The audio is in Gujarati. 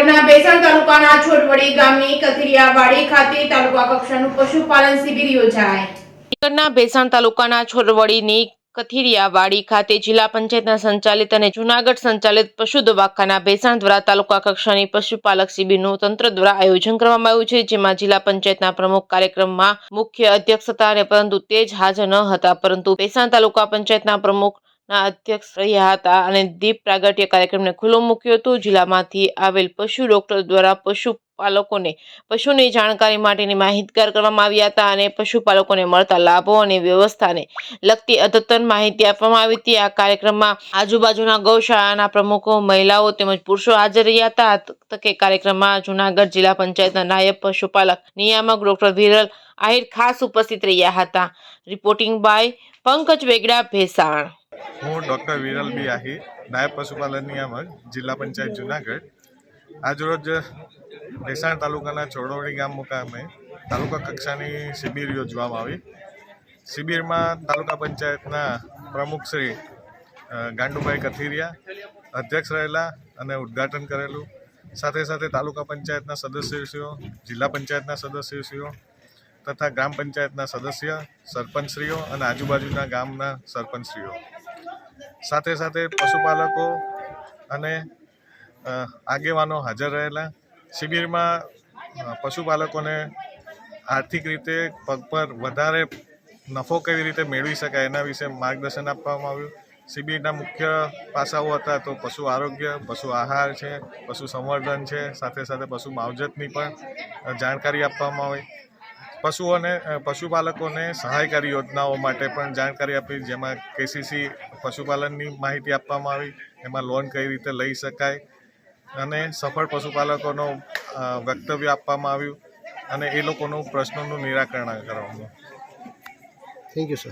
જૂનાગઢના ભેસાણ તાલુકાના છોટવડી ગામની કથિરિયાવાડી ખાતે તાલુકા કક્ષાનું પશુપાલન શિબિર યોજાઈ। જૂનાગઢના ભેસાણ તાલુકાના છોટવડીની કથિરિયાવાડી ખાતે જિલ્લા પંચાયતના સંચાલિત અને જૂનાગઢ સંચાલિત પશુ દવાખાના ભેસાણ દ્વારા તાલુકા કક્ષાની પશુપાલક શિબિરનું તંત્ર દ્વારા આયોજન કરવામાં આવ્યું છે, જેમાં જિલ્લા પંચાયતના પ્રમુખ કાર્યક્રમમાં મુખ્ય અધ્યક્ષ હતા અને પરંતુ તે જ હાજર ન હતા, પરંતુ ભેસાણ તાલુકા પંચાયતના પ્રમુખ અધ્યક્ષ રહ્યા હતા અને દીપ પ્રાગટ્ય કાર્યક્રમને ખુલ્લો મૂક્યો હતો। જિલ્લામાંથી આવેલ પશુ ડોક્ટર દ્વારા પશુપાલકોને પશુની જાણકારી માટેની માહિતગાર કરવામાં આવ્યા હતા અને પશુપાલકોને મળતા લાભો અને વ્યવસ્થાને લગતી અદ્યતન માહિતી આપવામાં આવી હતી। આ કાર્યક્રમમાં આજુબાજુના ગૌશાળાના પ્રમુખો, મહિલાઓ તેમજ પુરુષો હાજર રહ્યા હતા। તકે કાર્યક્રમમાં જૂનાગઢ જિલ્લા પંચાયતના નાયબ પશુપાલક નિયામક ડોક્ટર વિરલ આહિર ખાસ ઉપસ્થિત રહ્યા હતા। Reporting by Pankaj Vegada, Bhesan. હું ડૉક્ટર વિરલ બી આહિર, નાયબ પશુપાલન નિયામક, જિલ્લા પંચાયત જૂનાગઢ। આજરોજ ભેસાણ તાલુકાના છોટવડી ગામ મુકામે તાલુકા કક્ષાની શિબિર યોજવામાં આવી। શિબિરમાં તાલુકા પંચાયતના પ્રમુખ શ્રી ગાંડુભાઈ કથિરિયા અધ્યક્ષ રહેલા અને ઉદ્ઘાટન કરેલું। સાથે સાથે તાલુકા પંચાયતના સદસ્યશ્રીઓ, જિલ્લા પંચાયતના સદસ્યશ્રીઓ તથા ગ્રામ પંચાયતના સદસ્ય, સરપંચશ્રીઓ અને આજુબાજુના ગામના સરપંચશ્રીઓ સાથે સાથે પશુપાલકો અને આગેવાનો હાજર રહેલા। શિબિરમાં પશુપાલકોને આર્થિક રીતે પગ પર વધારે નફો કેવી રીતે મેળવી શકાય એના વિશે માર્ગદર્શન આપવામાં આવ્યું। શિબિરના મુખ્ય પાસાઓ હતા તો પશુ આરોગ્ય, પશુ આહાર છે, પશુ સંવર્ધન છે, સાથે સાથે પશુ માવજતની પણ જાણકારી આપવામાં આવી। પશુપાલકોને સહાયકારી યોજનાઓ માટે પણ જાણકારી આપી, જેમાં કેસીસી પશુપાલનની માહિતી આપવામાં આવી, એમાં લોન કઈ રીતે લઈ શકાય અને સફળ પશુપાલકોનો વક્તવ્ય આપવામાં આવ્યું અને એ લોકોનું પ્રશ્નોનું નિરાકરણ કરવામાં આવ્યું। Thank you sir.